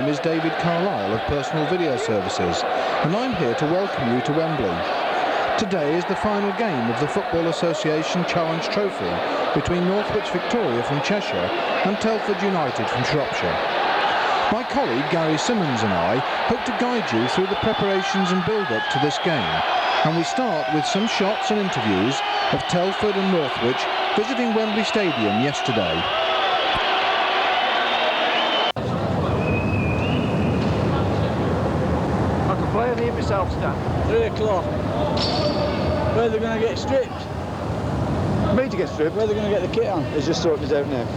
name is David Carlisle of Personal Video Services, and I'm here to welcome you to Wembley. Today is the final game of the Football Association Challenge Trophy between Northwich Victoria from Cheshire and Telford United from Shropshire. My colleague Gary Simmons and I hope to guide you through the preparations and build-up to this game, and we start with some shots and interviews of Telford and Northwich visiting Wembley Stadium yesterday. I can play here myself, Stan. 3 o'clock. Where are they going to get stripped? Me to get stripped? Where are they going to get the kit on? It's just sorting it out now.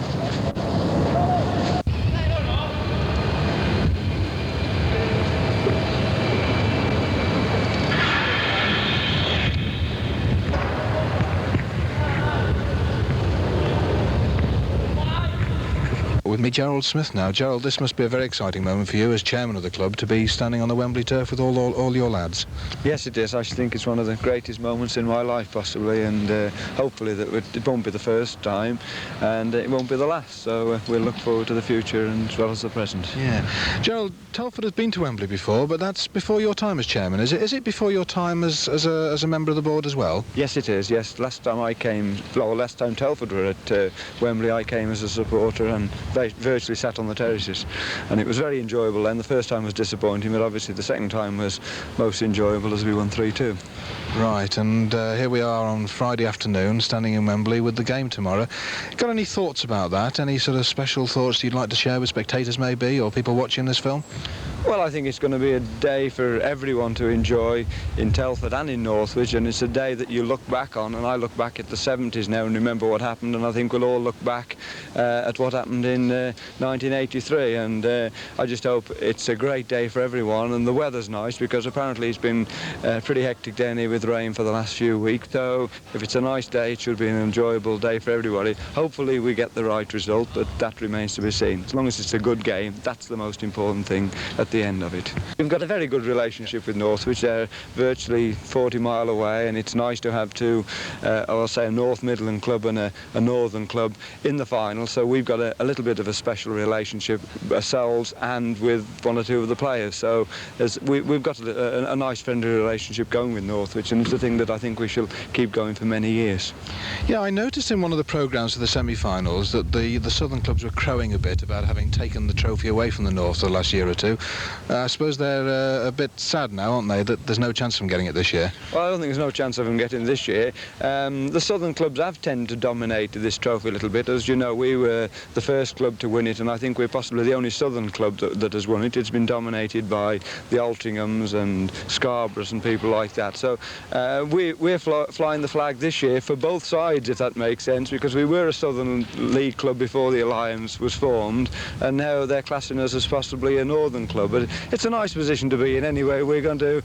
With me, Gerald Smith now. Gerald, this must be a very exciting moment for you as chairman of the club to be standing on the Wembley turf with all your lads. Yes, it is. I think it's one of the greatest moments in my life, possibly, and hopefully that it won't be the first time and it won't be the last. So we'll look forward to the future and as well as the present. Yeah. Gerald, Telford has been to Wembley before, but that's before your time as chairman, is it? Is it before your time as a member of the board as well? Yes, it is. Yes, last time Telford were at Wembley, I came as a supporter and virtually sat on the terraces, and it was very enjoyable. Then the first time was disappointing, but obviously the second time was most enjoyable as we won 3-2. Right, and here we are on Friday afternoon, standing in Wembley with the game tomorrow. Got any thoughts about that? Any sort of special thoughts you'd like to share with spectators, maybe, or people watching this film? Well, I think it's going to be a day for everyone to enjoy in Telford and in Northwich, and it's a day that you look back on, and I look back at the 70s now and remember what happened, and I think we'll all look back at what happened in 1983, and I just hope it's a great day for everyone, and the weather's nice because apparently it's been pretty hectic down here with rain for the last few weeks, so if it's a nice day it should be an enjoyable day for everybody. Hopefully we get the right result, but that remains to be seen. As long as it's a good game, that's the most important thing at the end of it. We've got a very good relationship with Northwich. They're virtually 40 mile away, and it's nice to have two, I'll say a North Midland club and a Northern club in the final, so we've got a little bit of a special relationship ourselves and with one or two of the players, so we've got a nice friendly relationship going with Northwich, and it's a thing that I think we shall keep going for many years. Yeah, I noticed in one of the programmes of the semi-finals that the southern clubs were crowing a bit about having taken the trophy away from the North the last year or two. I suppose they're a bit sad now, aren't they, that there's no chance of them getting it this year? Well, I don't think there's no chance of them getting it this year. The southern clubs have tended to dominate this trophy a little bit. As you know, we were the first club to win it, and I think we're possibly the only southern club that has won it. It's been dominated by the Altringhams and Scarboroughs and people like that. So we're flying the flag this year for both sides, if that makes sense, because we were a southern league club before the alliance was formed, and now they're classing us as possibly a northern club. But it's a nice position to be in anyway. We're going to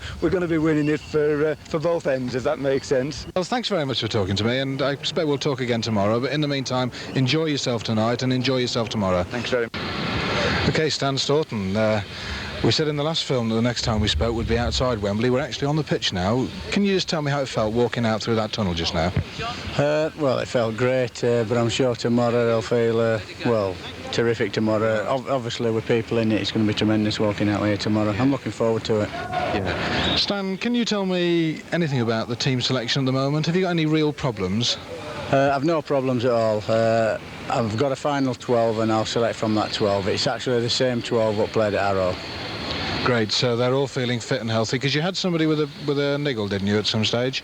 be winning it for both ends, if that makes sense. Well, thanks very much for talking to me, and I expect we'll talk again tomorrow, but in the meantime, enjoy yourself tonight and enjoy yourself tomorrow. Thanks very much. OK, Stan Staunton, we said in the last film that the next time we spoke would be outside Wembley. We're actually on the pitch now. Can you just tell me how it felt walking out through that tunnel just now? Well, it felt great, but I'm sure tomorrow they'll feel, well, terrific tomorrow. Obviously, with people in it, it's going to be tremendous walking out here tomorrow. I'm looking forward to it. Yeah. Stan, can you tell me anything about the team selection at the moment? Have you got any real problems? I've no problems at all. I've got a final 12 and I'll select from that 12. It's actually the same 12 that played at Arrow. Great, so they're all feeling fit and healthy, because you had somebody with a niggle, didn't you, at some stage?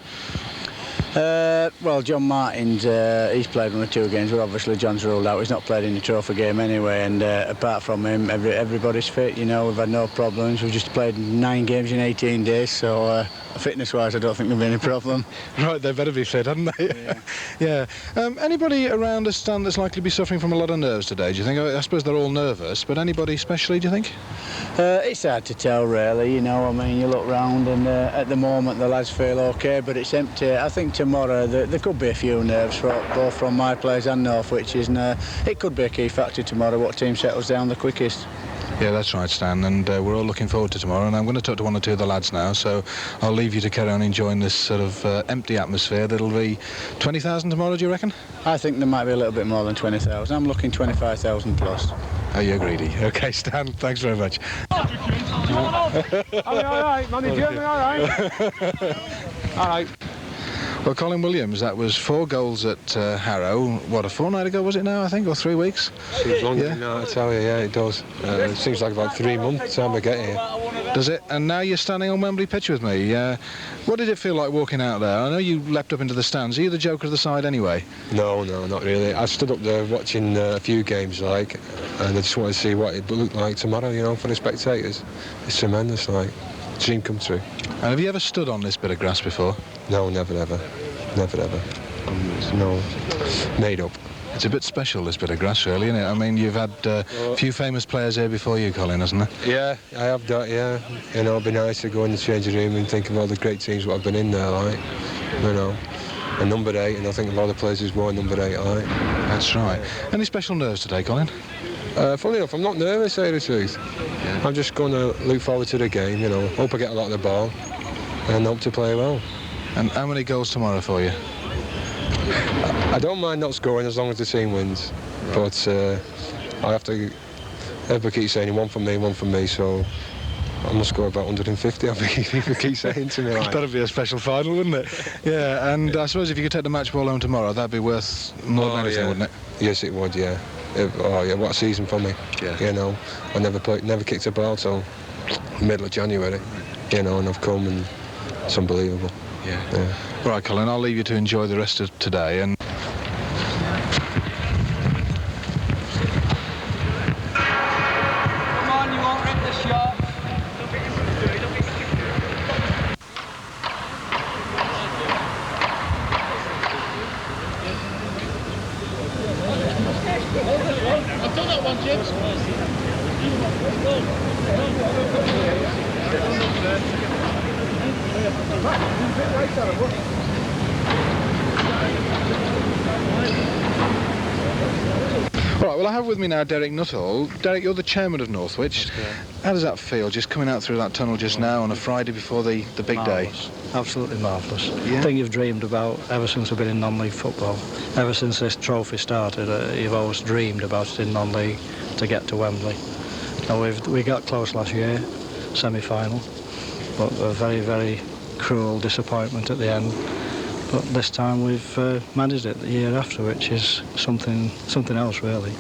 Well, John Martin's, he's played 1 or 2 games, but obviously John's ruled out. He's not played in the trophy game anyway, and apart from him, everybody's fit, you know. We've had no problems. We've just played 9 games in 18 days, so fitness-wise, I don't think there'll be any problem. Right, they better be fit, hadn't they? Yeah. Yeah. Anybody around us, Stan, that's likely to be suffering from a lot of nerves today, do you think? I suppose they're all nervous, but anybody especially, do you think? It's hard to tell, really, you know. I mean, you look round and at the moment the lads feel OK, but it's empty. I think tomorrow there could be a few nerves, both from my players and Northwich, and it could be a key factor tomorrow, what team settles down the quickest. Yeah, that's right, Stan, and we're all looking forward to tomorrow, and I'm going to talk to one or two of the lads now, so I'll leave you to carry on enjoying this sort of empty atmosphere. That'll be 20,000 tomorrow, do you reckon? I think there might be a little bit more than 20,000. I'm looking 25,000 plus. Oh, you're greedy. OK, Stan, thanks very much. All right, manager, all right. All right. Well, Colin Williams, that was 4 goals at Harrow. What, a fortnight ago was it now, I think, or 3 weeks? Seems longer than that, I tell you, yeah, it does. It seems like about 3 months time I get here. Does it? And now you're standing on Wembley pitch with me. What did it feel like walking out there? I know you leapt up into the stands. Are you the joker of the side anyway? No, not really. I stood up there watching a few games, like, and I just wanted to see what it looked like tomorrow, you know, for the spectators. It's tremendous, like, dream come true. And have you ever stood on this bit of grass before? No, never ever. No, made up. It's a bit special, this bit of grass, really, isn't it? I mean, you've had a few famous players here before you, Colin, hasn't there? Yeah, I have that, yeah. You know, it'd be nice to go in the changing room and think of all the great teams what I've been in there, like, you know. And number 8, and I think of all the players who's worn number 8, like. That's right. Any special nerves today, Colin? Funny enough, I'm not nervous, to say the truth. Yeah. I'm just going to look forward to the game, you know. Hope I get a lot of the ball, and hope to play well. And how many goals tomorrow for you? I don't mind not scoring as long as the team wins, but I have to. Everybody keeps saying one for me, so I must score about 150. I think people keep saying to me. Like. That'd be a special final, wouldn't it? Yeah, and I suppose if you could take the match ball home tomorrow, that'd be worth more than anything, wouldn't it? Yes, it would. Yeah. What a season for me. Yeah. You know, I never kicked a ball till middle of January. You know, and I've come and it's unbelievable. Yeah. All right, Colin, I'll leave you to enjoy the rest of today. And Come on, you won't rip the shot. I've done that one, James. all right, well, I have with me now Derek Nuttall. Derek, you're the chairman of Northwich. How does that feel, just coming out through that tunnel just now on a Friday before the big day? Absolutely marvellous. Yeah. Thing you've dreamed about ever since I've been in non-league football. Ever since this trophy started, you've always dreamed about it in non-league to get to Wembley. Now we got close last year, semi-final, but a very, very cruel disappointment at the end. But this time we've managed it the year after, which is something else, really.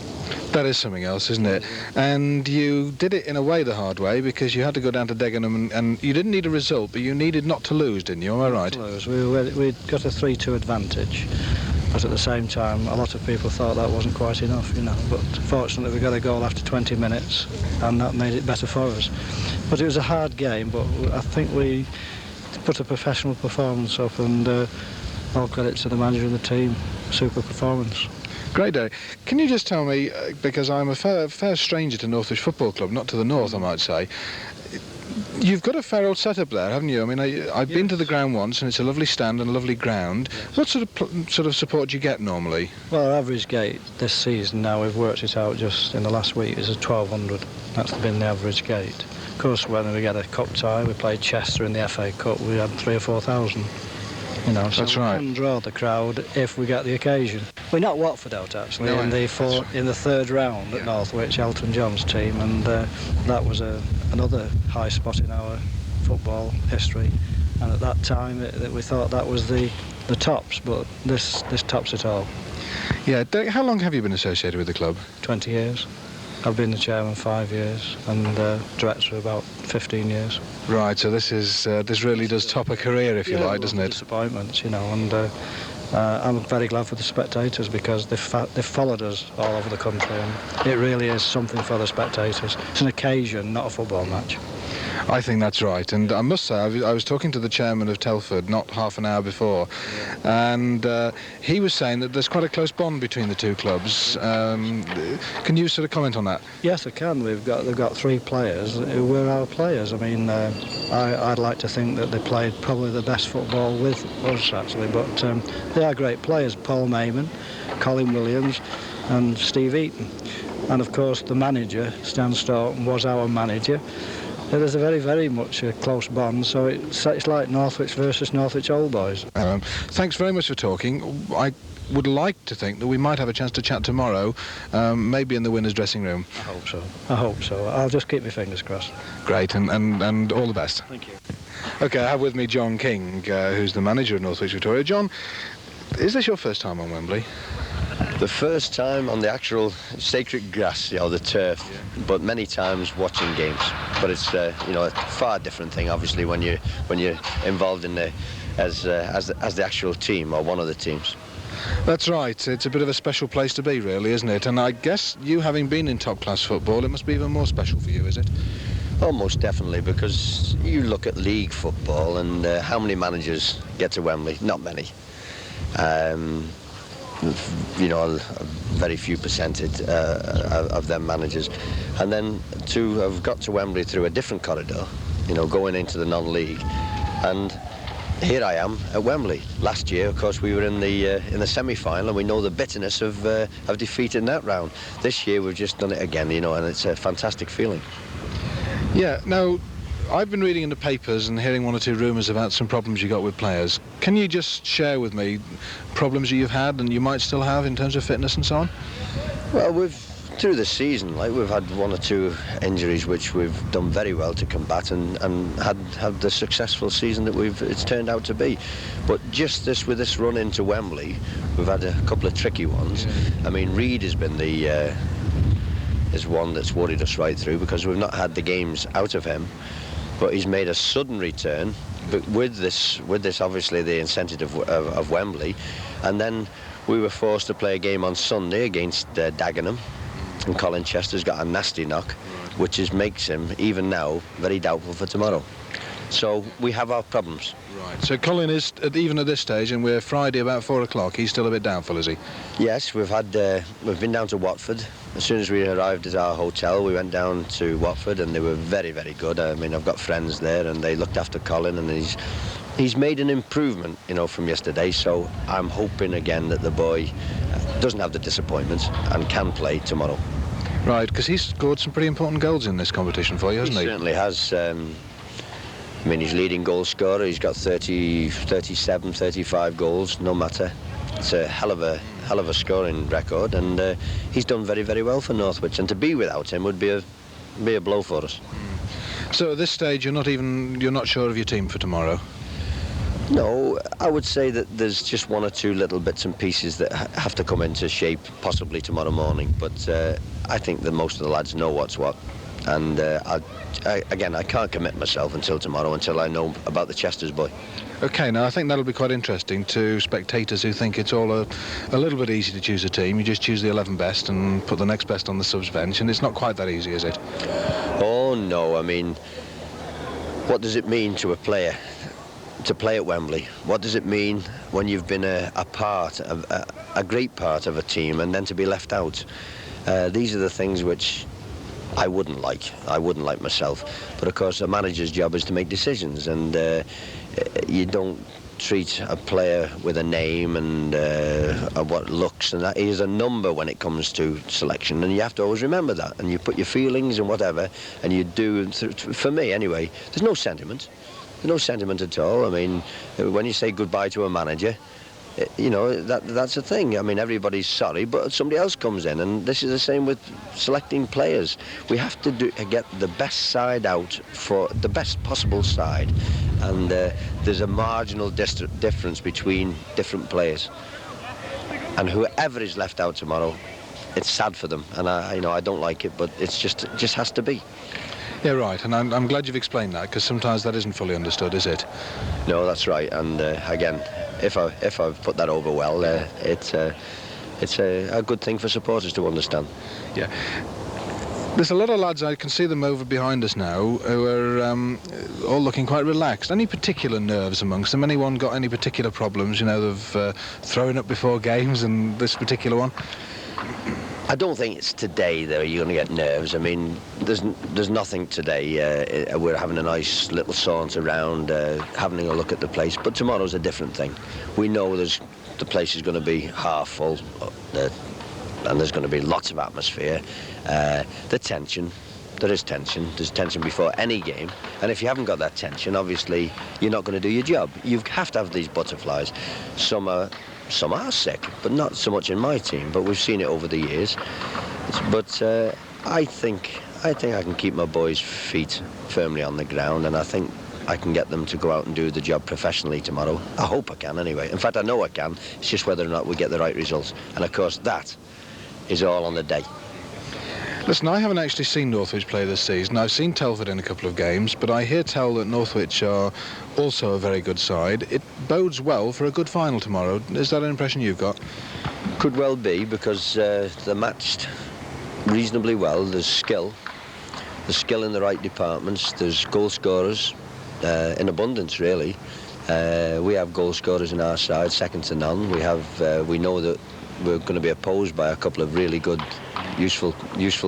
That is something else, isn't it? And you did it in a way the hard way, because you had to go down to Dagenham and you didn't need a result, but you needed not to lose, didn't you? Am I right? We got a 3-2 advantage, but at the same time a lot of people thought that wasn't quite enough, you know. But fortunately we got a goal after 20 minutes and that made it better for us. But it was a hard game, but I think we put a professional performance up, and all credit to the manager and the team. Super performance. Great day. Can you just tell me, because I'm a fair stranger to Northwich Football Club, not to the north I might say, you've got a fair old setup there, haven't you? I mean, I've been to the ground once and it's a lovely stand and a lovely ground. Yes. What sort of support do you get normally? Well, our average gate this season, now we've worked it out just in the last week, is 1,200. That's been the average gate. Of course, when we get a cup tie, we played Chester in the FA Cup, we had 3,000 or 4,000. You know, so that's right. We can draw the crowd if we get the occasion. We knocked Watford out actually in the third round at Northwich, Elton John's team, and that was another high spot in our football history. And at that time, we thought that was the tops, but this tops it all. Yeah, Derek, how long have you been associated with the club? 20 years. I've been the chairman 5 years and director about 15 years. Right, so this really does top a career, if you like, doesn't it? Disappointments, you know, and I'm very glad for the spectators because they've followed us all over the country, and it really is something for the spectators. It's an occasion, not a football match. I think that's right, and I must say I was talking to the chairman of Telford not half an hour before, and he was saying that there's quite a close bond between the two clubs. Can you sort of comment on that? Yes, I can. They've got 3 players who were our players. I mean, I'd like to think that they played probably the best football with us actually, but they are great players. Paul Mayman, Colin Williams, and Steve Eaton. And of course the manager, Stan Staunton, was our manager. There's a very, very much a close bond, so it's like Northwich versus Northwich Old Boys. Thanks very much for talking. I would like to think that we might have a chance to chat tomorrow, maybe in the winners' dressing room. I hope so. I'll just keep my fingers crossed. Great, and all the best. Thank you. OK, I have with me John King, who's the manager of Northwich Victoria. John, is this your first time on Wembley? The first time on the actual sacred grass, the turf, but many times watching games. But it's a far different thing, obviously, when you're involved in as the actual team or one of the teams. That's right. It's a bit of a special place to be, really, isn't it? And I guess you, having been in top-class football, it must be even more special for you, is it? Oh, most definitely, because you look at league football and how many managers get to Wembley? Not many. A very few percentage of them managers. And then to have got to Wembley through a different corridor, going into the non-league. And here I am at Wembley. Last year, of course, we were in the semi-final, and we know the bitterness of defeat in that round. This year, we've just done it again, and it's a fantastic feeling. Yeah, now, I've been reading in the papers and hearing one or two rumours about some problems you got with players. Can you just share with me problems you've had and you might still have in terms of fitness and so on? Well, through the season, we've had one or two injuries which we've done very well to combat and had the successful season that it's turned out to be. But just with this run into Wembley, we've had a couple of tricky ones. Yeah. I mean, Reid has been is one that's worried us right through because we've not had the games out of him. But he's made a sudden return, but with this obviously the incentive of Wembley, and then we were forced to play a game on Sunday against Dagenham, and Colin Chester's got a nasty knock, which makes him even now very doubtful for tomorrow. So we have our problems. Right. So Colin is even at this stage, and we're Friday about 4 o'clock. He's still a bit doubtful, is he? Yes, we've been down to Watford. As soon as we arrived at our hotel, we went down to Watford, and they were very, very good. I mean, I've got friends there, and they looked after Colin, and he's made an improvement, from yesterday. So I'm hoping again that the boy doesn't have the disappointments and can play tomorrow. Right, because he's scored some pretty important goals in this competition for you, hasn't he? He certainly has. I mean, he's leading goal scorer. He's got 30, 37, 35 goals, no matter. It's a hell of a scoring record, and he's done very, very well for Northwich. And to be without him would be a blow for us. So at this stage, you're not sure of your team for tomorrow? No, I would say that there's just one or two little bits and pieces that have to come into shape, possibly tomorrow morning. But I think that most of the lads know what's what. And I can't commit myself until tomorrow, until I know about the Chester's boy. OK, now I think that'll be quite interesting to spectators who think it's all a little bit easy to choose a team. You just choose the 11 best and put the next best on the subs bench, and it's not quite that easy, is it? Oh, no. I mean, what does it mean to a player to play at Wembley? What does it mean when you've been a great part of a team and then to be left out? These are the things which I wouldn't like myself. But of course, a manager's job is to make decisions, and you don't treat a player with a name and what looks, and that is a number when it comes to selection, and you have to always remember that, and you put your feelings and whatever, and you do. For me anyway, there's no sentiment at all. I mean, when you say goodbye to a manager, that's a thing. I mean, everybody's sorry, but somebody else comes in, and this is the same with selecting players. We have to get the best side out for the best possible side, and there's a marginal difference between different players. And whoever is left out tomorrow, it's sad for them, and I don't like it, but it just has to be. Yeah, right, and I'm glad you've explained that, because sometimes that isn't fully understood, is it? No, that's right, and again, if I've put that over well, it's a good thing for supporters to understand. Yeah. There's a lot of lads, I can see them over behind us now, who are all looking quite relaxed. Any particular nerves amongst them? Anyone got any particular problems, of throwing up before games, and this particular one? I don't think it's today that you're going to get nerves. I mean, there's nothing today. We're having a nice little saunter around, having a look at the place. But tomorrow's a different thing. We know the place is going to be half full, and there's going to be lots of atmosphere. The tension. There is tension. There's tension before any game, and if you haven't got that tension, obviously you're not going to do your job. You have to have these butterflies. Some are sick, but not so much in my team. But we've seen it over the years. But I think I can keep my boys' feet firmly on the ground, and I think I can get them to go out and do the job professionally tomorrow. I hope I can, anyway. In fact, I know I can. It's just whether or not we get the right results, and of course that is all on the day. Listen, I haven't actually seen Northwich play this season. I've seen Telford in a couple of games, but I hear tell that Northwich are also a very good side. It bodes well for a good final tomorrow. Is that an impression you've got? Could well be, because they're matched reasonably well. There's skill in the right departments. There's goal scorers in abundance, really. We have goal scorers in our side, second to none. We know that we're going to be opposed by a couple of really good, useful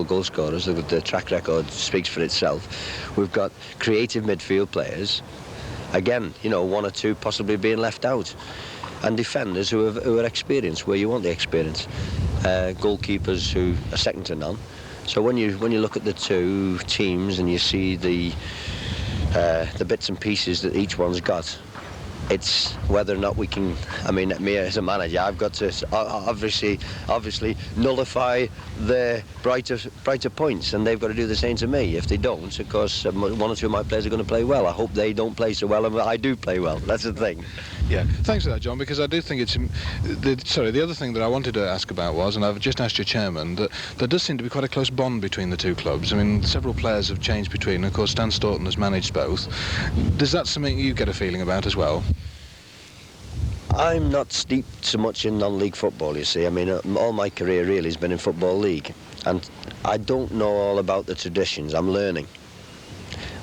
goal scorers. The track record speaks for itself. We've got creative midfield players. Again, you know, one or two possibly being left out. And defenders who are experienced where you want the experience. Goalkeepers who are second to none. So when you look at the two teams and you see the bits and pieces that each one's got, it's whether or not we can. I mean, me as a manager, I've got to obviously nullify their brighter points, and they've got to do the same to me. If they don't, of course, one or two of my players are going to play well. I hope they don't play so well, and I do play well. That's the thing. Yeah, thanks for that, John, because I do think it's... the other thing that I wanted to ask about was, and I've just asked your chairman, that there does seem to be quite a close bond between the two clubs. I mean, several players have changed between, and of course, Stan Staunton has managed both. Is that something you get a feeling about as well? I'm not steeped so much in non-league football, you see. I mean, all my career really has been in Football League, and I don't know all about the traditions. I'm learning.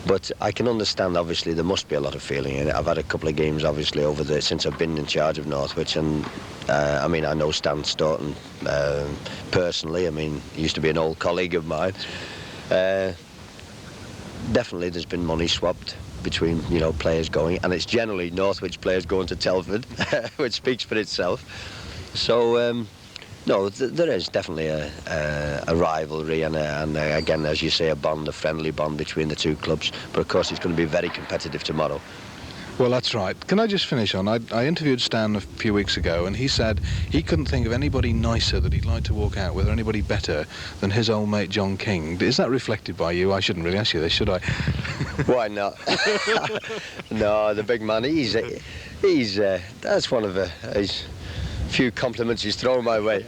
But I can understand, obviously, there must be a lot of feeling in it. I've had a couple of games, obviously, since I've been in charge of Northwich, and I mean, I know Stan Staunton personally. I mean, he used to be an old colleague of mine. Definitely there's been money swapped between, you know, players going, and it's generally Northwich players going to Telford, which speaks for itself. So, no, there is definitely a rivalry and again, as you say, a friendly bond between the two clubs. But of course, it's going to be very competitive tomorrow. Well, that's right. Can I just finish on? I interviewed Stan a few weeks ago, and he said he couldn't think of anybody nicer that he'd like to walk out with, or anybody better than his old mate John King. Is that reflected by you? I shouldn't really ask you this, should I? Why not? No, the big man. He's that's one of his few compliments he's thrown my way.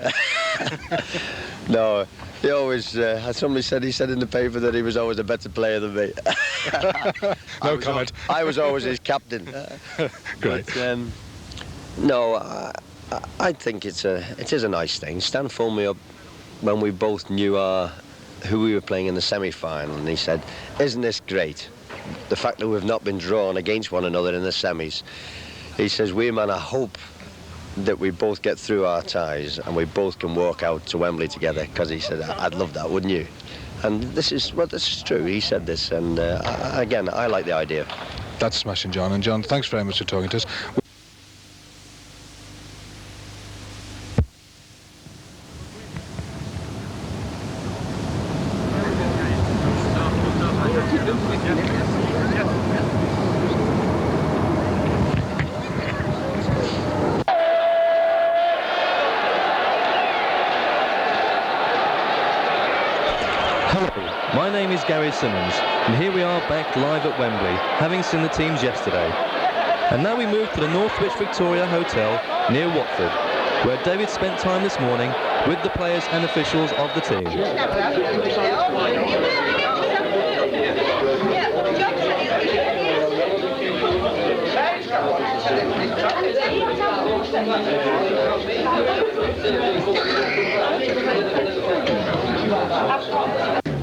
No. He always, somebody said, he said in the paper that he was always a better player than me. No comment. I was always his captain. Great. But, no, I think it is a nice thing. Stan phoned me up when we both knew who we were playing in the semi-final, and he said, "Isn't this great? The fact that we've not been drawn against one another in the semis." He says, "Weirman, I hope that we both get through our ties and we both can walk out to Wembley together," because he said, "I'd love that, wouldn't you?" And this is true. He said this, and again, I like the idea. That's smashing, John. And John, thanks very much for talking to us. My name is Gary Simmons, and here we are back live at Wembley, having seen the teams yesterday. And now we move to the Northwich Victoria Hotel near Watford, where David spent time this morning with the players and officials of the team.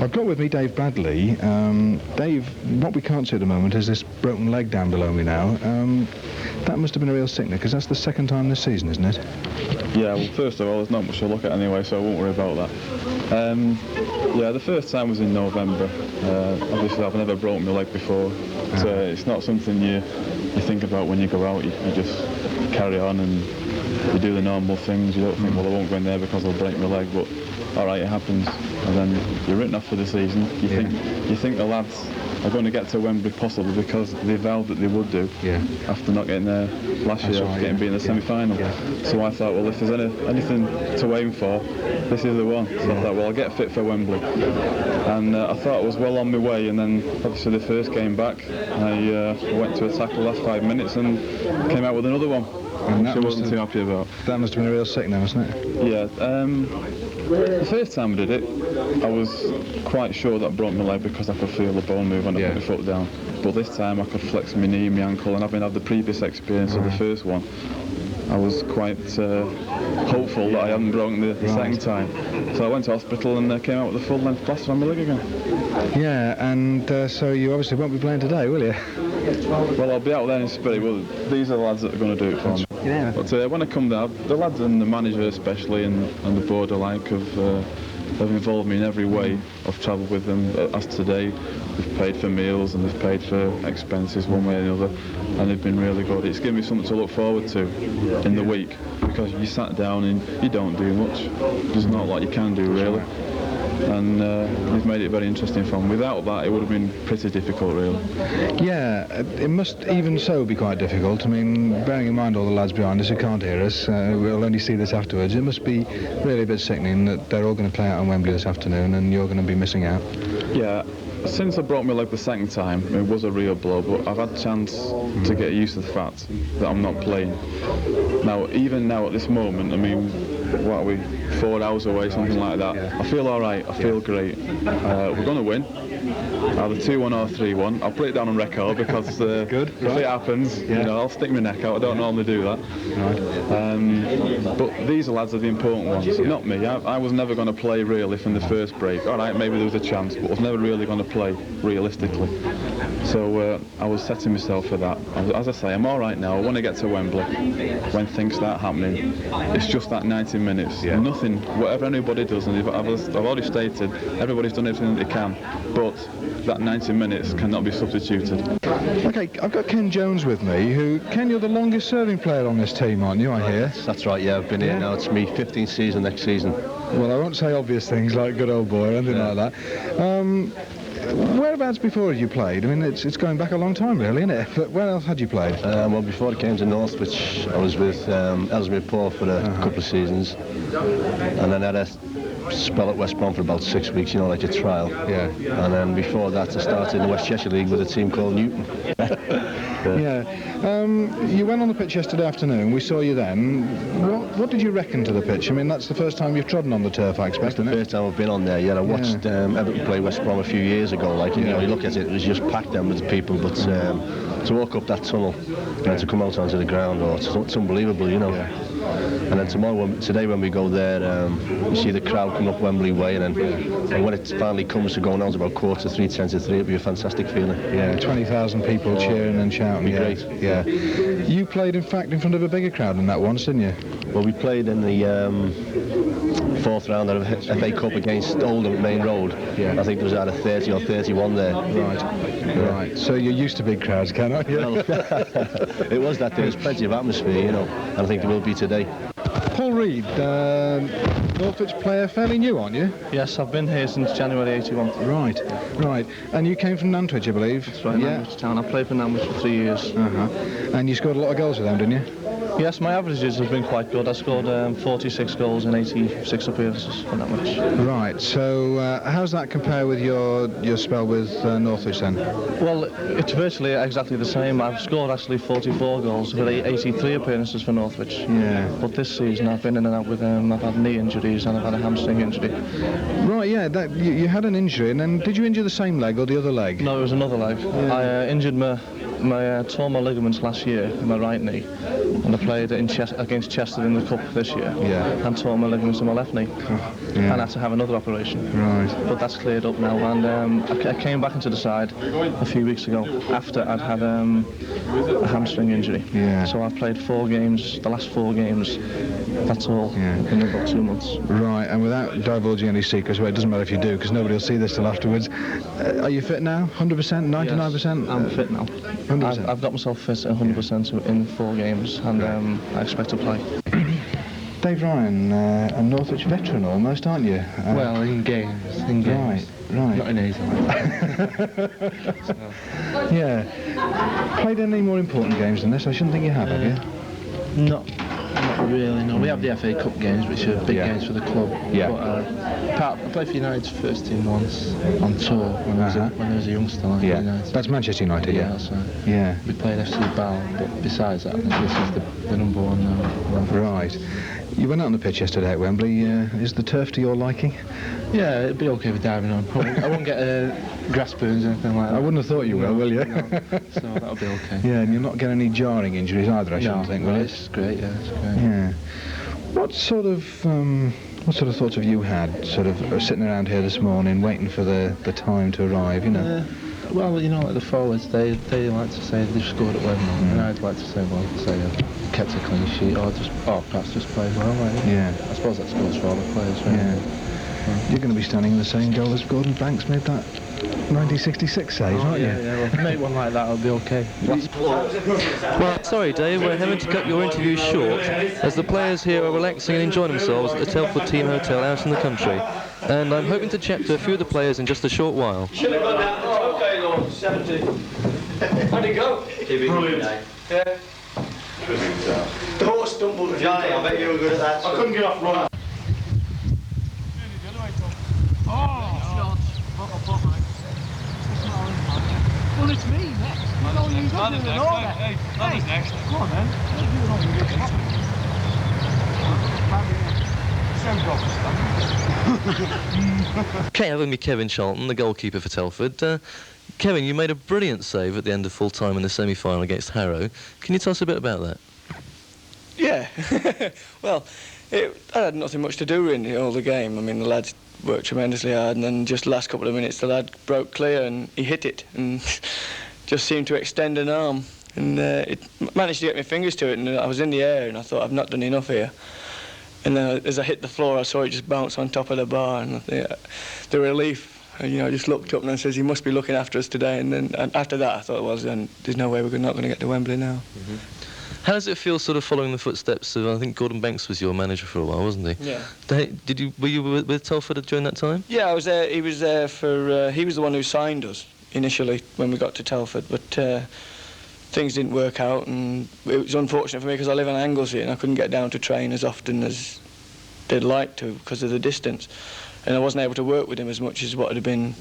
I've got with me Dave Bradley. Dave, what we can't see at the moment is this broken leg down below me now. That must have been a real sickener, because that's the second time this season, isn't it? Yeah, well, first of all, there's not much to look at anyway, so I won't worry about that. Yeah, the first time was in November. Obviously, I've never broken my leg before, so it's not something you think about when you go out. You just carry on and you do the normal things. You don't think, well, I won't go in there because I'll break my leg, but all right, it happens. And then you're written off for the season. You think the lads are going to get to Wembley possibly because they vowed that they would do after not getting there last year, getting beat in the semi-final. So I thought, well, if there's anything to aim for, this is the one. So I thought, well, I'll get fit for Wembley. And I thought I was well on my way, and then obviously the first game back, I went to attack the last 5 minutes and came out with another one, which I wasn't too happy about. That must have been a real sickness, wasn't it? Yeah. The first time I did it, I was quite sure that I broke my leg because I could feel the bone move when I put my foot down. But this time I could flex my knee, my ankle, and having had the previous experience of the first one, I was quite hopeful that I hadn't broken the second time. So I went to hospital and came out with a full-length plaster on my leg again. Yeah, and so you obviously won't be playing today, will you? Well, I'll be out there in spirit. Well, these are the lads that are going to do it for me. Yeah. But when I come down, the lads and the manager especially and the board alike have involved me in every way. I've travelled with them as today. They've paid for meals and they've paid for expenses one way or another, and they've been really good. It's given me something to look forward to in the week, because you sat down and you don't do much. There's not a lot you can do really. And they've made it very interesting for me. Without that, it would have been pretty difficult, really. Yeah, it must even so be quite difficult. I mean, bearing in mind all the lads behind us who can't hear us, we'll only see this afterwards. It must be really a bit sickening that they're all going to play out on Wembley this afternoon and you're going to be missing out. Yeah. Since I broke my leg the second time, it was a real blow, but I've had a chance to get used to the fact that I'm not playing. Now, even now at this moment, I mean, what are we, 4 hours away, something like that. I feel all right, I feel great. We're going to win, either 2-1 or 3-1. I'll put it down on record because if it happens, you know, I'll stick my neck out. I don't normally do that. But these lads are the important ones, not me. I was never going to play really from the first break. All right, maybe there was a chance, but I was never really going to play realistically. So I was setting myself for that. As I say, I'm all right now. I want to get to Wembley when things start happening. It's just that 90 minutes. Nothing, whatever anybody does, and I've already stated, everybody's done everything that they can, but that 90 minutes cannot be substituted. Okay, I've got Ken Jones with me, Ken, you're the longest serving player on this team, aren't you, I hear? That's right, yeah, I've been here now, it's me 15th season next season. Well, I won't say obvious things like good old boy or anything like that. Whereabouts before had you played? I mean, it's going back a long time, really, isn't it? But where else had you played? Well, before I came to Northwich, I was with Ellesmere Port for a couple of seasons, and then I had a spell at West Brom for about 6 weeks, you know, like a trial. Yeah. And then before that, I started in the West Cheshire League with a team called Newton. You went on the pitch yesterday afternoon. We saw you then. What did you reckon to the pitch? I mean, that's the first time you've trodden on the turf, I expect, isn't it? It's the first time I've been on there, yeah. I watched Everton play West Brom a few years ago, like, you know, you look at it, it was just packed down with people, but to walk up that tunnel and to come out onto the ground, it's unbelievable, you know. And then today when we go there, you see the crowd come up Wembley Way, and when it finally comes to going out about 2:45, 10 to 3, it'll be a fantastic feeling. Yeah, 20,000 people cheering and shouting. Great. Yeah. You played, in fact, in front of a bigger crowd than that once, didn't you? Well, we played in the fourth round of FA Cup against Oldham at Main Road. Yeah. I think there was either 30 or 31 there. Right. So you're used to big crowds, aren't you? Well, it was that day. There's plenty of atmosphere, you know, and I think there will be today. Paul Reed, Northwich player, fairly new, aren't you? Yes, I've been here since January '81. Right. And you came from Northwich, I believe? That's right, Northwich Town. I played for Northwich for 3 years. And you scored a lot of goals with them, didn't you? Yes, my averages have been quite good. I scored 46 goals in 86 appearances for Northwich. Right, so how's that compare with your spell with Northwich then? Well, it's virtually exactly the same. I've scored actually 44 goals with 83 appearances for Northwich. Yeah. But this season I've been in and out with I've had knee injuries and I've had a hamstring injury. Right, yeah, you had an injury, and then did you injure the same leg or the other leg? No, it was another leg. Yeah. I injured tore my ligaments last year in my right knee, and I played against Chester in the cup this year, and tore my ligaments in my left knee, and had to have another operation. Right. But that's cleared up now, and I came back into the side a few weeks ago after I'd had a hamstring injury. Yeah. So I've played 4 games, the last 4 games. That's all in about 2 months. Right, and without divulging any secrets, well, it doesn't matter if you do, because nobody will see this till afterwards. Are you fit now? 100%? 99%? Yes, I'm fit now. 100%? I've got myself fit at 100% in 4 games, and I expect to play. Dave Ryan, a Northwich veteran almost, aren't you? Well, in games. Right. Not in A's. Yeah. Played any more important games than this? I shouldn't think you have you? Not really, no. We have the FA Cup games, which are big games for the club. Yeah. But I played for United's first team once on tour when I was a youngster. Like United. That's Manchester United, yeah. That's right. Yeah. We played FC Bal, but besides that, I think this is the number one now. Right. You went out on the pitch yesterday at Wembley. Is the turf to your liking? Yeah, it'd be okay with diving on. I won't get grass burns or anything like that. I wouldn't have thought you will you? No. So that'll be okay. Yeah, and you're not getting any jarring injuries either, I shouldn't think, will it? It's great, yeah, it's great. Yeah. What sort of thoughts have you had, sort of sitting around here this morning, waiting for the time to arrive, you know? Well, you know, like the forwards, they like to say they've scored at Wembley, and I'd like to say, well, kept a clean sheet, or perhaps just played well. Like, yeah. I suppose that goes for all the players, right? Yeah. You're going to be standing in the same goal as Gordon Banks made that 1966 save, aren't you? Yeah, well, make one like that, I'll be okay. Well, sorry Dave, we're having to cut your interview short as the players here are relaxing and enjoying themselves at the Telford Team Hotel out in the country. And I'm hoping to chat to a few of the players in just a short while. Should have gone down. Okay, Lord, 70. How'd it go? Brilliant. Yeah. The horse stumbled. Johnny, I bet you were good at that. I couldn't get off running. Well, it's me next. Ladder's next. Hey, Ladder's next. Come on then. Okay, having me Kevin Charlton, the goalkeeper for Telford. Kevin, you made a brilliant save at the end of full time in the semi-final against Harrow. Can you tell us a bit about that? Yeah. Well, I had nothing much to do in all the game. I mean, the lads worked tremendously hard, and then just the last couple of minutes the lad broke clear and he hit it and just seemed to extend an arm, and it managed to get my fingers to it, and I was in the air and I thought, I've not done enough here. And then as I hit the floor, I saw it just bounce on top of the bar, and the relief, you know, I just looked up and I says, he must be looking after us today. And then after that I thought, well, then there's no way we're not going to get to Wembley now. How does it feel sort of following the footsteps of, I think Gordon Banks was your manager for a while, wasn't he? Yeah. Were you with Telford during that time? Yeah, I was there. He was there for, he was the one who signed us initially when we got to Telford, but things didn't work out, and it was unfortunate for me because I live in Anglesey and I couldn't get down to train as often as they'd like to because of the distance, and I wasn't able to work with him as much as what would have been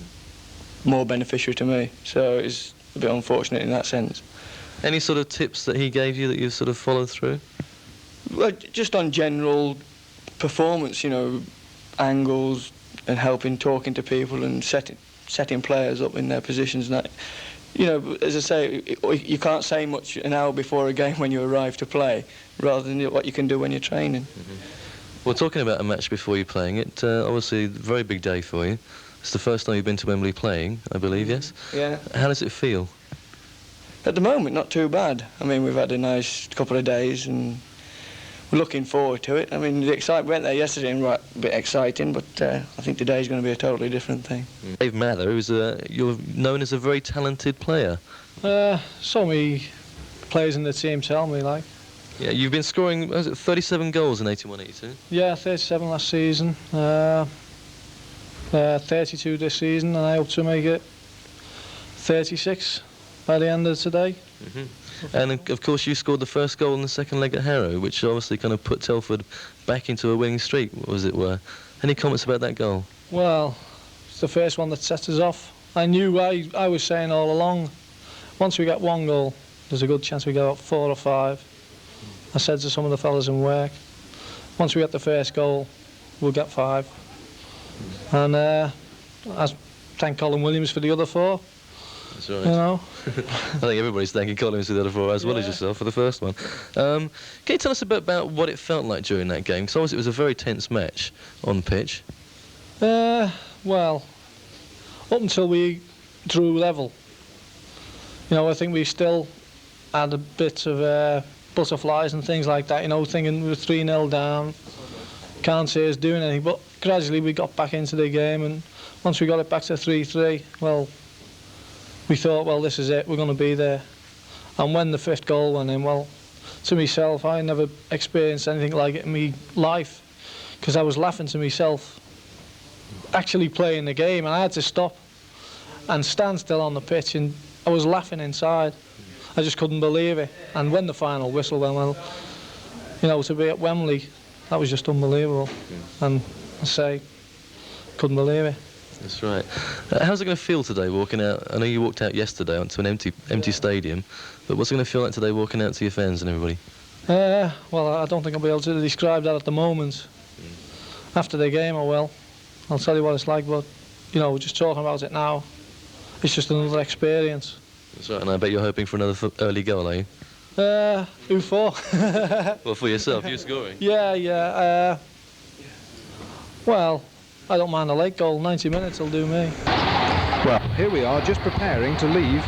more beneficial to me, so it's a bit unfortunate in that sense. Any sort of tips that he gave you that you sort of followed through? Well, just on general performance, you know, angles and helping, talking to people and setting players up in their positions. And that, you know, as I say, you can't say much an hour before a game when you arrive to play, rather than what you can do when you're training. Well, talking about a match before you're playing, it obviously a very big day for you. It's the first time you've been to Wembley playing, I believe, yes? Yeah. How does it feel? At the moment, not too bad. I mean, we've had a nice couple of days and we're looking forward to it. I mean, the excitement, went there yesterday and a bit exciting, but I think today's going to be a totally different thing. Dave Mather, you're known as a very talented player. So many players in the team tell me, like. Yeah, you've been scoring, was it 37 goals in 81-82? Yeah, 37 last season, 32 this season, and I hope to make it 36 by the end of today. And of course you scored the first goal in the second leg at Harrow, which obviously kind of put Telford back into a winning streak, as it were. Any comments about that goal? Well, it's the first one that set us off. I knew, I was saying all along, once we get one goal, there's a good chance we get up 4 or 5. I said to some of the fellas in work, once we get the first goal, we'll get 5. And I thank Colin Williams for the other 4. That's right. You know? I think everybody's thanking Collins for the other 4 as well as yourself for the first one. Can you tell us a bit about what it felt like during that game? Because obviously it was a very tense match on pitch. Well, up until we drew level, you know, I think we still had a bit of butterflies and things like that, you know, thinking we were 3-0 down, can't see us doing anything, but gradually we got back into the game, and once we got it back to 3-3, well, we thought, well, this is it, we're going to be there. And when the 5th goal went in, well, to myself. I never experienced anything like it in my life, because I was laughing to myself actually playing the game, and I had to stop and stand still on the pitch, and I was laughing inside. I just couldn't believe it. And when the final whistle went, well, you know, to be at Wembley, that was just unbelievable. And I say, couldn't believe it. That's right. How's it going to feel today walking out? I know you walked out yesterday onto an empty stadium, but what's it going to feel like today walking out to your fans and everybody? Well, I don't think I'll be able to describe that at the moment. After the game, I will. I'll tell you what it's like, but, you know, just talking about it now, it's just another experience. That's right, and I bet you're hoping for another early goal, are you? Who for? Well, for yourself, you're scoring. Yeah. Well, I don't mind a late goal. 90 minutes will do me. Well, here we are just preparing to leave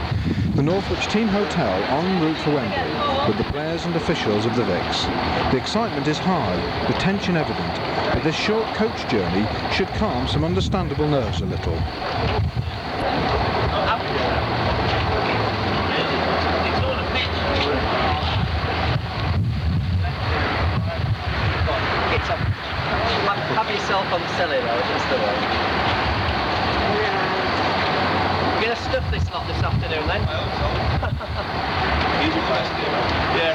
the Northwich Team Hotel en route for Wembley with the players and officials of the Vics. The excitement is high, the tension evident, but this short coach journey should calm some understandable nerves a little. Have yourself on the celly though, that's the way. You're going to stuff this lot this afternoon then? Easy question. Yeah.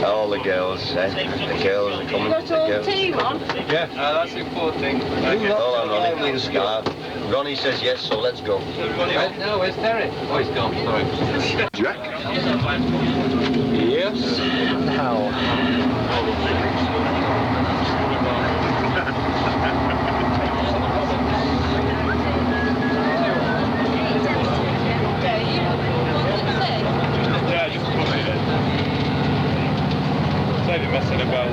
All the girls, the girls are coming. Got all team on? Yeah, that's the important thing. Hold on, Ronnie. Ronnie says yes, so let's go. No, where's Terry? Oh, he's gone, sorry. Jack? Yes. How? Yeah, just push it in. Save it messing about.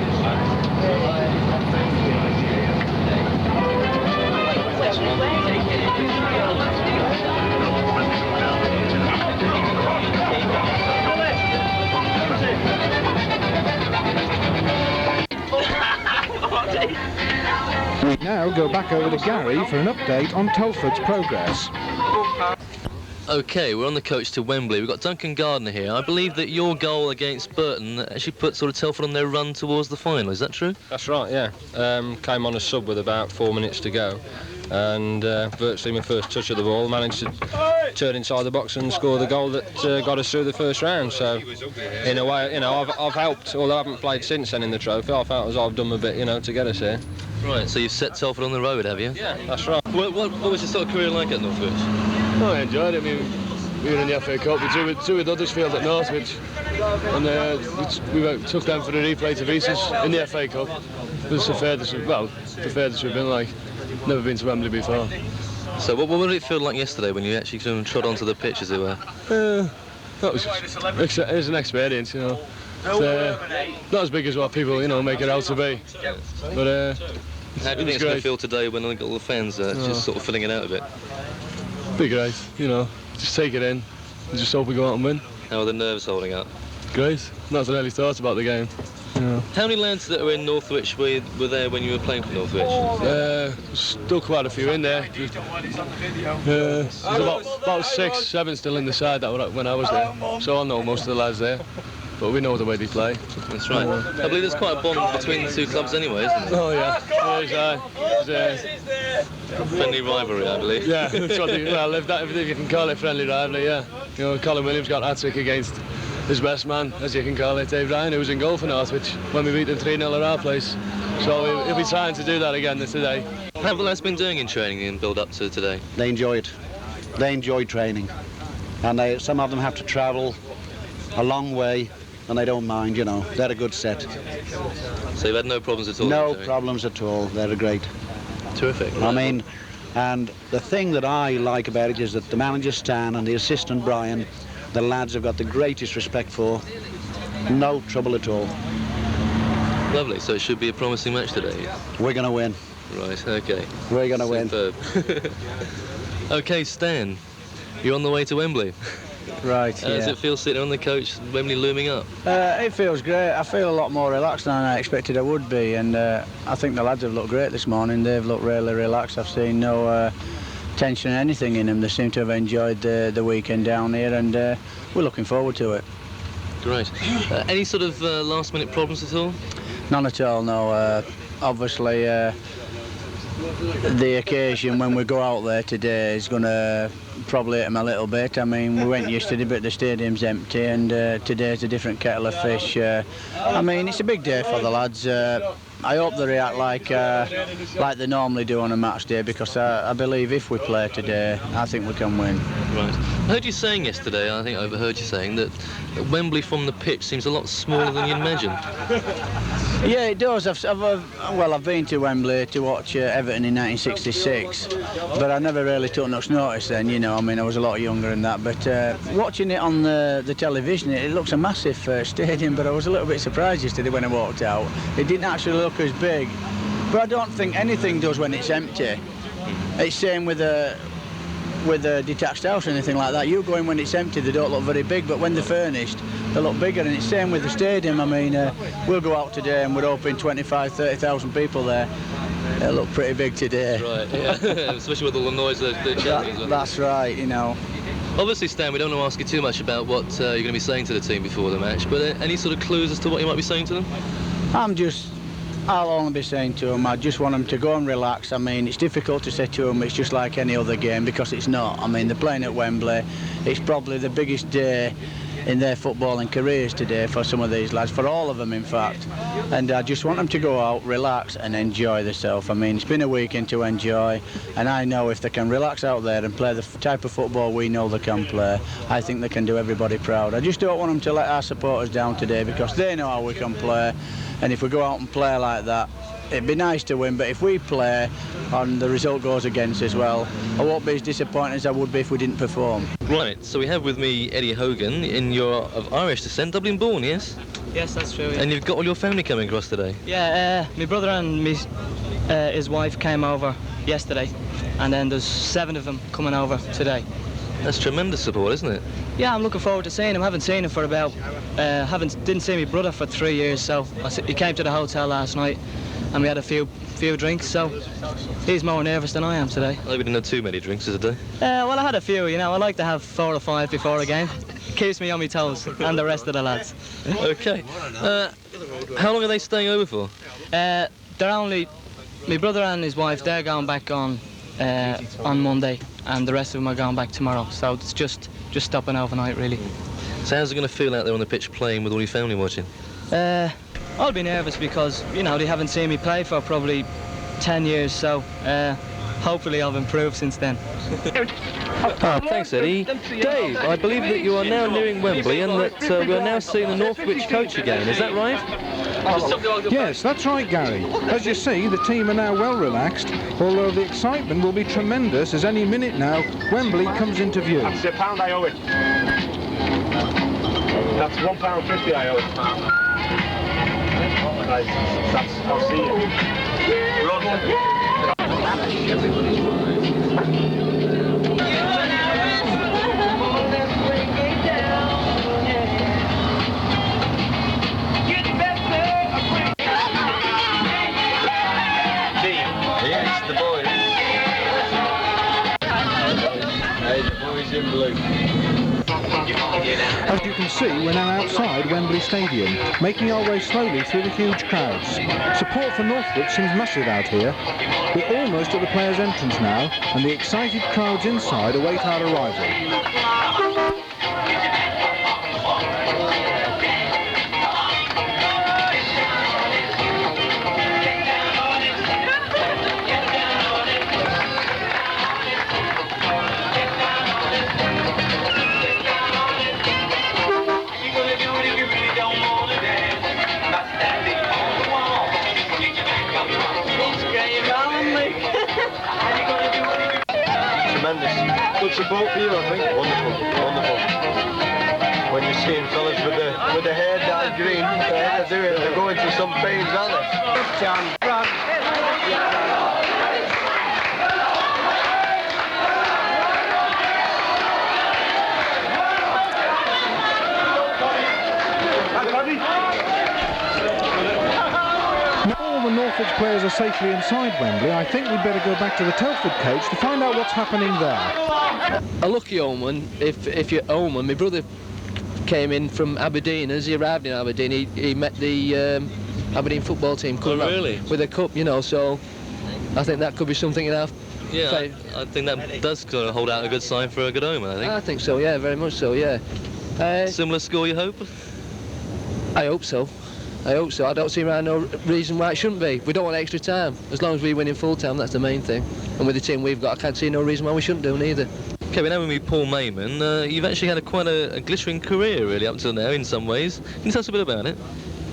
We now go back over to Gary for an update on Telford's progress. OK, we're on the coach to Wembley. We've got Duncan Gardner here. I believe that your goal against Burton actually put sort of Telford on their run towards the final. Is that true? That's right, yeah. Came on a sub with about 4 minutes to go, and virtually my first touch of the ball, managed to turn inside the box and score the goal that got us through the first round. So, in a way, you know, I've helped, although I haven't played since then in the trophy. I felt as I've done my bit, you know, to get us here. Right, so you've set Telford on the road, have you? Yeah, that's right. What was your sort of career like at Northwich? Oh, I enjoyed it. I mean, we were in the FA Cup. We drew with Huddersfield at Northwich, and we took them for the replay to pieces in the FA Cup. It was the furthest we've been. Like, never been to Wembley before. So what did it feel like yesterday when you actually sort of trod onto the pitch, as it were? It was an experience, you know. It's, not as big as what people, you know, make it out to be. But how do you think it's going to feel today when all the fans are just sort of filling it out a bit? Be great, you know. Just take it in and just hope we go out and win. How are the nerves holding up? Great. Not really thought about the game. You know. How many lads that were in Northwich were there when you were playing for Northwich? Still quite a few in there. There's about 6, 7 still in the side when I was there. So I know most of the lads there. But we know the way they play. That's right. I believe there's quite a bond between the two clubs anyway, isn't there? Oh, yeah. There's friendly rivalry, I believe. Yeah, that's what if you can call it friendly rivalry, yeah. You know, Colin Williams got a hat-trick against his best man, as you can call it, Dave Ryan, who was in goal for Northwich when we beat them 3-0 at our place. So he'll be trying to do that again today. How have the lads been doing in training in build-up to today? They enjoy it. They enjoy training. And some of them have to travel a long way, and they don't mind, you know. They're a good set. So you've had no problems at all? No problems at all. They're great. Terrific. I mean, and the thing that I like about it is that the manager Stan and the assistant Brian, the lads have got the greatest respect for. No trouble at all. Lovely. So it should be a promising match today. We're going to win. Right, OK. We're going to win. Superb. OK, Stan, you're on the way to Wembley. Right, How does it feel sitting on the coach, Wembley looming up? It feels great. I feel a lot more relaxed than I expected I would be, and I think the lads have looked great this morning. They've looked really relaxed. I've seen no tension or anything in them. They seem to have enjoyed the weekend down here, and we're looking forward to it. Great. Any sort of last-minute problems at all? None at all, no. Obviously, the occasion when we go out there today is going to probably hit them a little bit. I mean, we went yesterday, but the stadium's empty, and today's a different kettle of fish. I mean, it's a big day for the lads. I hope they react like they normally do on a match day, because I believe if we play today, I think we can win. Right. I heard you saying yesterday, I think I overheard you saying, that Wembley from the pitch seems a lot smaller than you imagined. Yeah, it does. I've been to Wembley to watch Everton in 1966, but I never really took much notice then, you know. I mean, I was a lot younger than that, but watching it on the television, it looks a massive stadium, but I was a little bit surprised yesterday when I walked out. It didn't actually look as big, but I don't think anything does when it's empty. It's same with a detached house or anything like that. You go in when it's empty, they don't look very big, but when they're furnished, they look bigger. And it's same with the stadium. I mean, we'll go out today and we're hoping 30,000 people there. It'll look pretty big today. Right, yeah. Especially with all the noise they're chanting. That's right, you know. Obviously, Stan, we don't want to ask you too much about what you're going to be saying to the team before the match, but any sort of clues as to what you might be saying to them? I'll only be saying to them, I just want them to go and relax. I mean, it's difficult to say to them it's just like any other game, because it's not. I mean, they're playing at Wembley. It's probably the biggest day in their footballing careers today for some of these lads, for all of them in fact. And I just want them to go out, relax and enjoy themselves. I mean, it's been a weekend to enjoy, and I know if they can relax out there and play the type of football we know they can play, I think they can do everybody proud. I just don't want them to let our supporters down today, because they know how we can play, and if we go out and play like that, it'd be nice to win, but if we play and the result goes against us, well, I won't be as disappointed as I would be if we didn't perform. Right, so we have with me Eddie Hogan, you're of Irish descent, Dublin born, yes? Yes, that's true. Yeah. And you've got all your family coming across today? Yeah, my brother and his wife came over yesterday, and then there's 7 of them coming over today. That's tremendous support, isn't it? Yeah, I'm looking forward to seeing him. I haven't seen him for about, didn't see my brother for 3 years, so he came to the hotel last night, and we had a few drinks, so he's more nervous than I am today. I hope you didn't have too many drinks today. Well, I had a few, you know. I like to have 4 or 5 before a game. Keeps me on my toes, and the rest of the lads. OK. How long are they staying over for? My brother and his wife, they're going back on Monday, and the rest of them are going back tomorrow, so it's just stopping overnight, really. So how's it going to feel out there on the pitch playing with all your family watching? I'll be nervous because, you know, they haven't seen me play for probably 10 years, so hopefully I've improved since then. Thanks, Eddie. Dave, I believe that you are now nearing Wembley and that we are now seeing the Northwich coach again, is that right? Yes, that's right, Gary. As you see, the team are now well relaxed, although the excitement will be tremendous as any minute now Wembley comes into view. That's £1 I owe it. That's £1.50 I owe it. Right, I'll see you. Yes, the boys. Hey, the boys in blue. As you can see, we're now outside Wembley Stadium, making our way slowly through the huge crowds. Support for Northwich seems massive out here. We're almost at the players' entrance now, and the excited crowds inside await our arrival. Tremendous. Good support for you, I think. Wonderful, wonderful. When you're seeing fellas with the hair dyed green, they're going through some pains, aren't they? All the Northwich players are safely inside Wembley, I think we'd better go back to the Telford coach to find out what's happening there. A lucky omen, if you're omen. My brother came in from Aberdeen. As he arrived in Aberdeen, he met the Aberdeen football team coming up with a cup, you know, so I think that could be something enough. Yeah, I think that does kind of hold out a good sign for a good omen, I think. So, yeah, very much so, yeah. Similar score, you hope? I hope so. I don't see no reason why it shouldn't be. We don't want extra time. As long as we win in full time, that's the main thing. And with the team we've got, I can't see no reason why we shouldn't do neither. Okay, we now we meet Paul Mayman. You've actually had quite a glittering career, really, up till now, in some ways. Can you tell us a bit about it?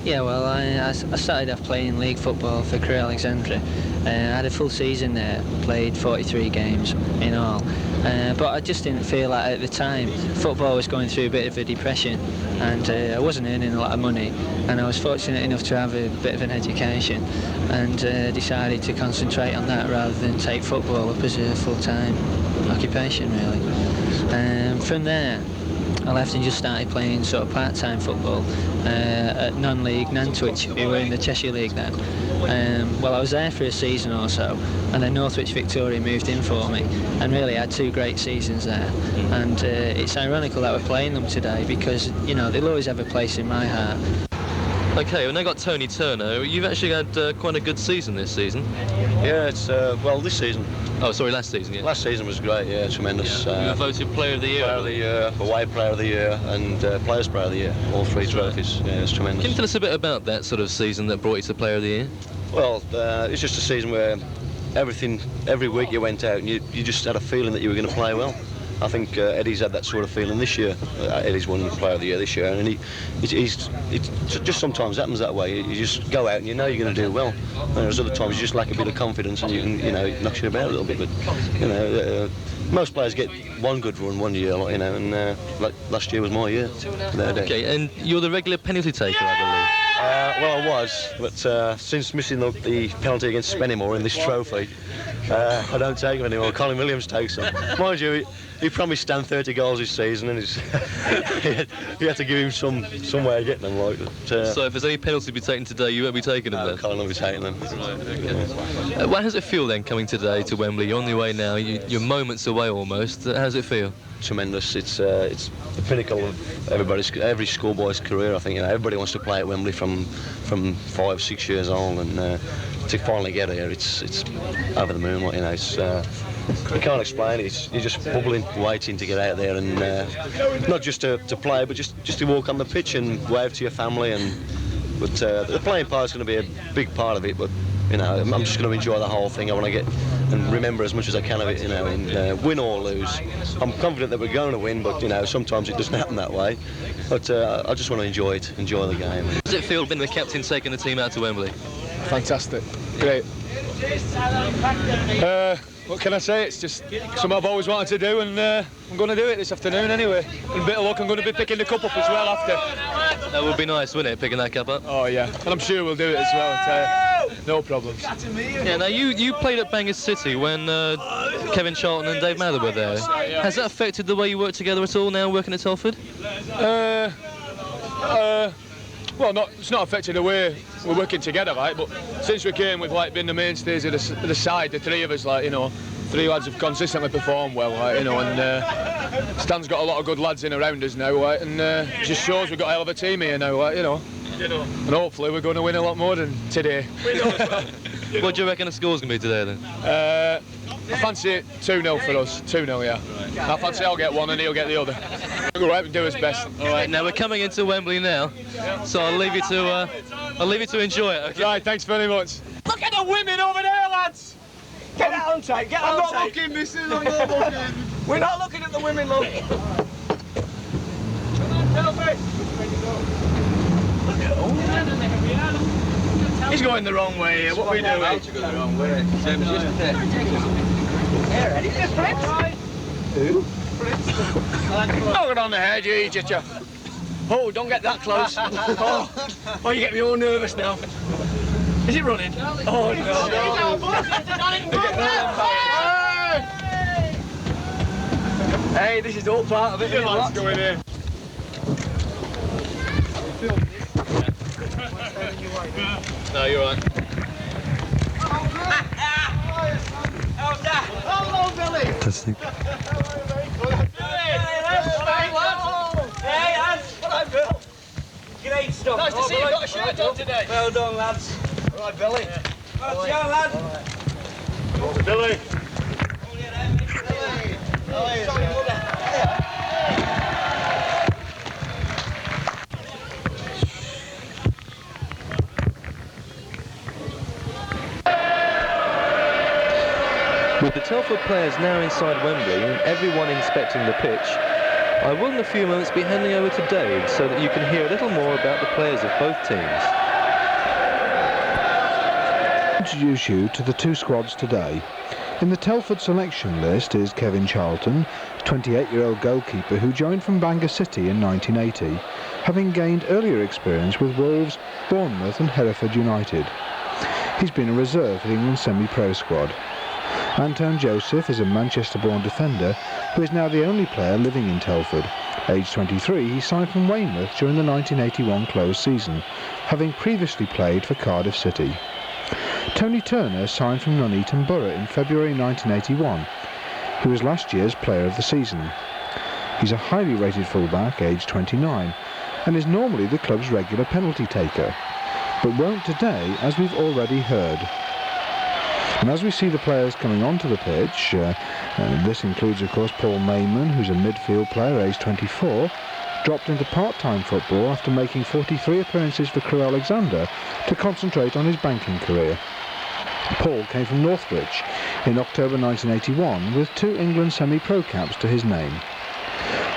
Yeah, well, I started off playing league football for Crewe Alexandra. I had a full season there, played 43 games in all. But I just didn't feel like at the time football was going through a bit of a depression, and I wasn't earning a lot of money, and I was fortunate enough to have a bit of an education, and decided to concentrate on that rather than take football up as a full-time occupation, really. From there, I left and just started playing sort of part-time football at non-league Northwich. We were in the Cheshire League then. Well, I was there for a season or so, and then Northwich Victoria moved in for me, and really had 2 great seasons there. And it's ironical that we're playing them today because, you know, they'll always have a place in my heart. Okay, well, now got Tony Turner. You've actually had quite a good season this season. Yeah, it's well, this season. Oh, sorry, last season. Yeah. Last season was great. Yeah, tremendous. Yeah. You were voted Player of the Year. Player of the Year, Away Player of the Year, and Players Player of the Year. All 3 trophies. Yeah, it's tremendous. Can you tell us a bit about that sort of season that brought you to Player of the Year? Well, it's just a season where every week you went out and you just had a feeling that you were going to play well. I think Eddie's had that sort of feeling this year. Eddie's won Player of the Year this year, and it just sometimes happens that way. You just go out and you know you're going to do well. Whereas other times you just lack a bit of confidence and it knocks you about a little bit. But most players get one good run one year, and like last year was my year. Okay, and you're the regular penalty taker, I believe. Well, I was, but since missing the penalty against Spennymoor in this trophy, I don't take them anymore. Colin Williams takes them. Mind you, he promised Stan 30 goals this season, and he had to give him some way of getting them. So if there's any penalty to be taken today, you won't be taking them then? Colin will be taking them. Right, okay. How does it feel then coming today to Wembley? You're on your way now, you're moments away almost. How does it feel? Tremendous. It's the pinnacle of every schoolboy's career. I think everybody wants to play at Wembley from 5, 6 years old, and to finally get here, it's over the moon. It's you can't explain it. You're just bubbling, waiting to get out there, and not just to play, but just to walk on the pitch and wave to your family. But the playing part's going to be a big part of it. But I'm just going to enjoy the whole thing. I want to get and remember as much as I can of it. And win or lose, I'm confident that we're going to win. But sometimes it doesn't happen that way. But I just want to enjoy the game. How does it feel being the captain taking the team out to Wembley? Fantastic, great. What can I say? It's just something I've always wanted to do, and I'm going to do it this afternoon anyway. With a bit of luck, I'm going to be picking the cup up as well after. That would be nice, wouldn't it, picking that cup up? Oh yeah, and I'm sure we'll do it as well. No problems. Yeah, now you played at Bangor City when Kevin Charlton and Dave Mather were there. Has that affected the way you work together at all now, working at Telford? Well, it's not affected the way we're working together, right? But since we came, we've being the mainstays of the side, the 3 of us, 3 lads have consistently performed well, and Stan's got a lot of good lads in around us now, and it just shows we've got a hell of a team here now, and hopefully we're going to win a lot more than today. What do you reckon the score's going to be today then? I fancy it 2-0 for us, 2-0, yeah. I fancy I'll get one and he'll get the other. We'll go out and do his best. All right, now we're coming into Wembley now, so I'll leave you to enjoy it. Okay? Right, thanks very much. Look at the women over there, lads! Get that on tape, get that on tape. I'm not looking, missus, I'm not looking. We're not looking at the women, look. He's going the wrong way here, what are we doing? The wrong way. Same as yesterday. Who? Knock it on the head, you idiot, you. Oh, don't get that close. Oh, you get me all nervous now. Is it running? Oh, no. Hey, this is all part of it. Let's go in here. No, you're right. fantastic. Great stuff. Nice to see you got a shirt on today. Well done, lads. All right, Billy. Well done, lad. Billy. With the Telford players now inside Wembley and everyone inspecting the pitch, I will in a few moments be handing over to Dave so that you can hear a little more about the players of both teams. Introduce you to the two squads today. In the Telford selection list is Kevin Charlton, 28-year-old goalkeeper who joined from Bangor City in 1980, having gained earlier experience with Wolves, Bournemouth and Hereford United. He's been a reserve for the England semi-pro squad. Anton Joseph is a Manchester-born defender who is now the only player living in Telford. Aged 23, he signed from Weymouth during the 1981 closed season, having previously played for Cardiff City. Tony Turner signed from Nuneaton Borough in February 1981. He was last year's player of the season. He's a highly rated fullback, aged 29, and is normally the club's regular penalty taker, but won't today, as we've already heard. And as we see the players coming onto the pitch, this includes of course Paul Mayman, who's a midfield player aged 24, dropped into part-time football after making 43 appearances for Crewe Alexander to concentrate on his banking career. Paul came from Northwich in October 1981 with 2 England semi-pro caps to his name.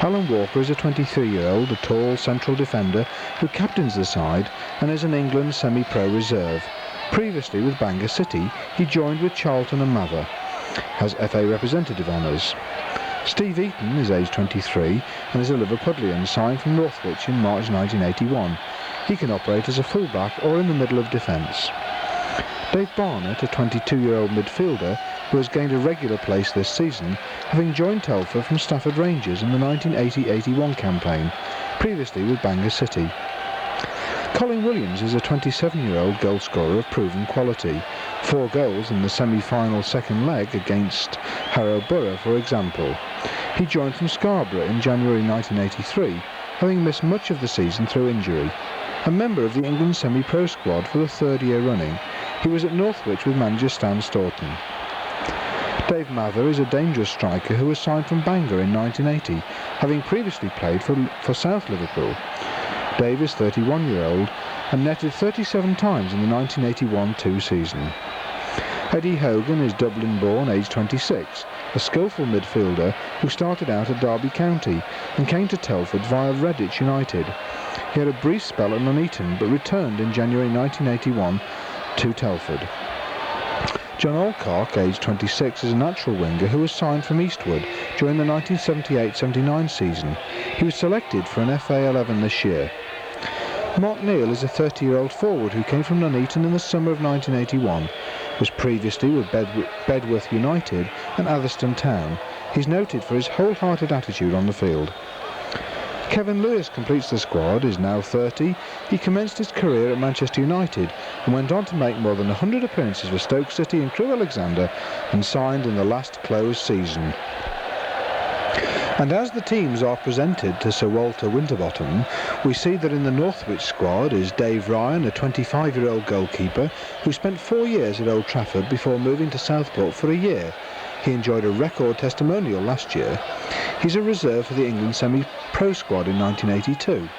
Alan Walker is a 23-year-old, a tall central defender who captains the side and is an England semi-pro reserve. Previously with Bangor City, he joined with Charlton and Mather, has FA representative honours. Steve Eaton is aged 23 and is a Liverpudlian signed from Northwich in March 1981. He can operate as a fullback or in the middle of defence. Dave Barnett, a 22-year-old midfielder who has gained a regular place this season, having joined Telford from Stafford Rangers in the 1980-81 campaign, previously with Bangor City. Colin Williams is a 27-year-old goalscorer of proven quality. 4 goals in the semi-final second leg against Harrow Borough, for example. He joined from Scarborough in January 1983, having missed much of the season through injury. A member of the England semi-pro squad for the 3rd year running, he was at Northwich with manager Stan Staunton. Dave Mather is a dangerous striker who was signed from Bangor in 1980, having previously played for South Liverpool. Dave is 31-year-old and netted 37 times in the 1981-2 season. Eddie Hogan is Dublin-born, aged 26, a skillful midfielder who started out at Derby County and came to Telford via Redditch United. He had a brief spell at Nuneaton but returned in January 1981 to Telford. John Alcock, aged 26, is a natural winger who was signed from Eastwood during the 1978-79 season. He was selected for an FA 11 this year. Mark Neal is a 30-year-old forward who came from Nuneaton in the summer of 1981, was previously with Bedworth United and Atherstone Town. He's noted for his wholehearted attitude on the field. Kevin Lewis completes the squad, is now 30. He commenced his career at Manchester United and went on to make more than 100 appearances for Stoke City and Crewe Alexander and signed in the last closed season. And as the teams are presented to Sir Walter Winterbottom, we see that in the Northwich squad is Dave Ryan, a 25-year-old goalkeeper who spent 4 years at Old Trafford before moving to Southport for a year. He enjoyed a record testimonial last year. He's a reserve for the England semi-pro squad in 1982.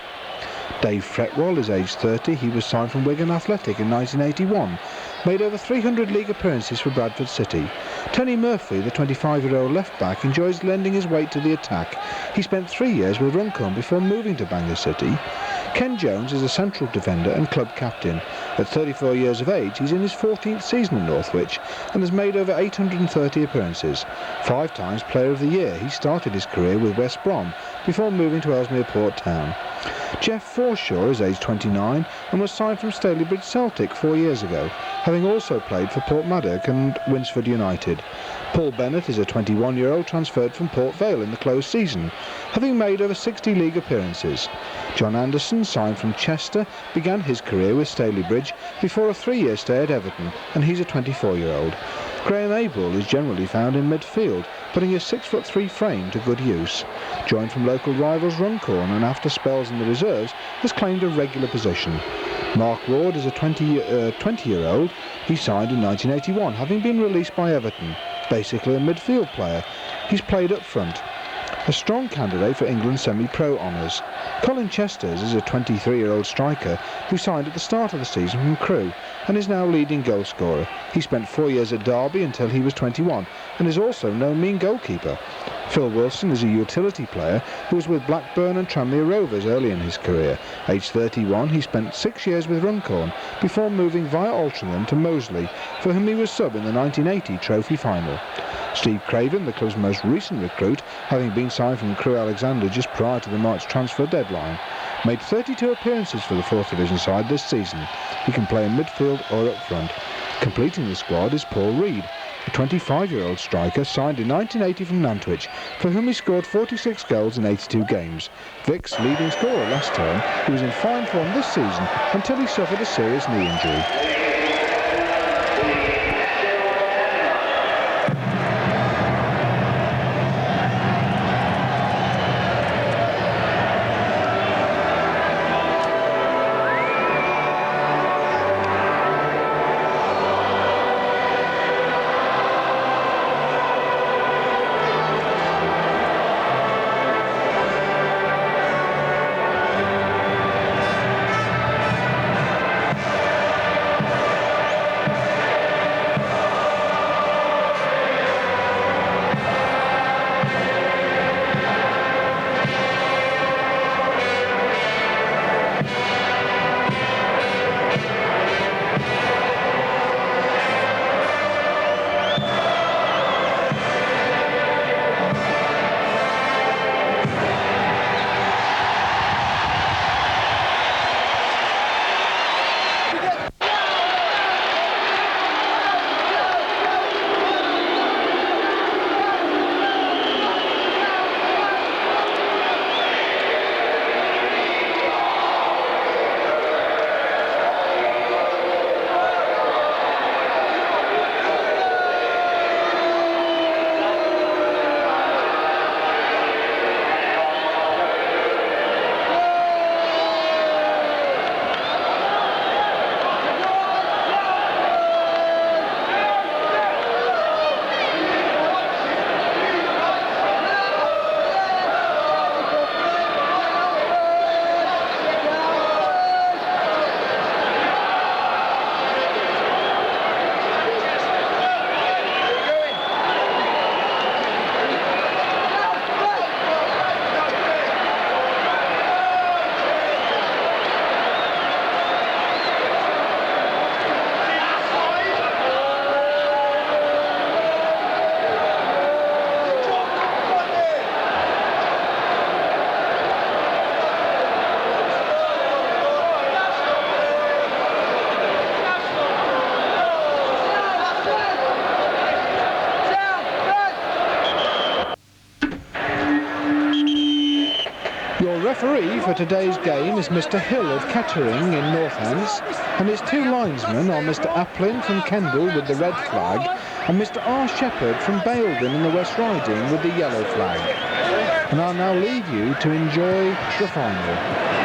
Dave Fretwell is aged 30. He was signed from Wigan Athletic in 1981. Made over 300 league appearances for Bradford City. Tony Murphy, the 25-year-old left-back, enjoys lending his weight to the attack. He spent 3 years with Runcorn before moving to Bangor City. Ken Jones is a central defender and club captain. At 34 years of age, he's in his 14th season at Northwich and has made over 830 appearances. 5 times Player of the Year. He started his career with West Brom before moving to Ellesmere Port Town. Jeff Forshaw is aged 29 and was signed from Stalybridge Celtic 4 years ago, having also played for Portmaddock and Winsford United. Paul Bennett is a 21-year-old transferred from Port Vale in the closed season, having made over 60 league appearances. John Anderson, signed from Chester, began his career with Stalybridge before a 3-year stay at Everton, and he's a 24-year-old. Graham Abel is generally found in midfield, putting his 6'3" frame to good use. Joined from local rivals Runcorn, and after spells in the reserves has claimed a regular position. Mark Ward is a 20-year-old. He signed in 1981, having been released by Everton. Basically a midfield player. He's played up front. A strong candidate for England's semi-pro honours. Colin Chesters is a 23-year-old striker who signed at the start of the season from Crewe and is now leading goal scorer. He spent 4 years at Derby until he was 21 and is also no mean goalkeeper. Phil Wilson is a utility player who was with Blackburn and Tranmere Rovers early in his career. Aged 31, he spent 6 years with Runcorn before moving via Altrincham to Moseley, for whom he was sub in the 1980 trophy final. Steve Craven, the club's most recent recruit, having been signed from Crewe Alexandra just prior to the March transfer deadline, made 32 appearances for the 4th Division side this season. He can play in midfield or up front. Completing the squad is Paul Reed, a 25-year-old striker signed in 1980 from Northwich, for whom he scored 46 goals in 82 games. Vic's leading scorer last term, he was in fine form this season until he suffered a serious knee injury. Referee for today's game is Mr Hill of Kettering in Northants, and his two linesmen are Mr Applin from Kendal with the red flag and Mr R Shepherd from Baildon in the West Riding with the yellow flag. And I'll now leave you to enjoy the final.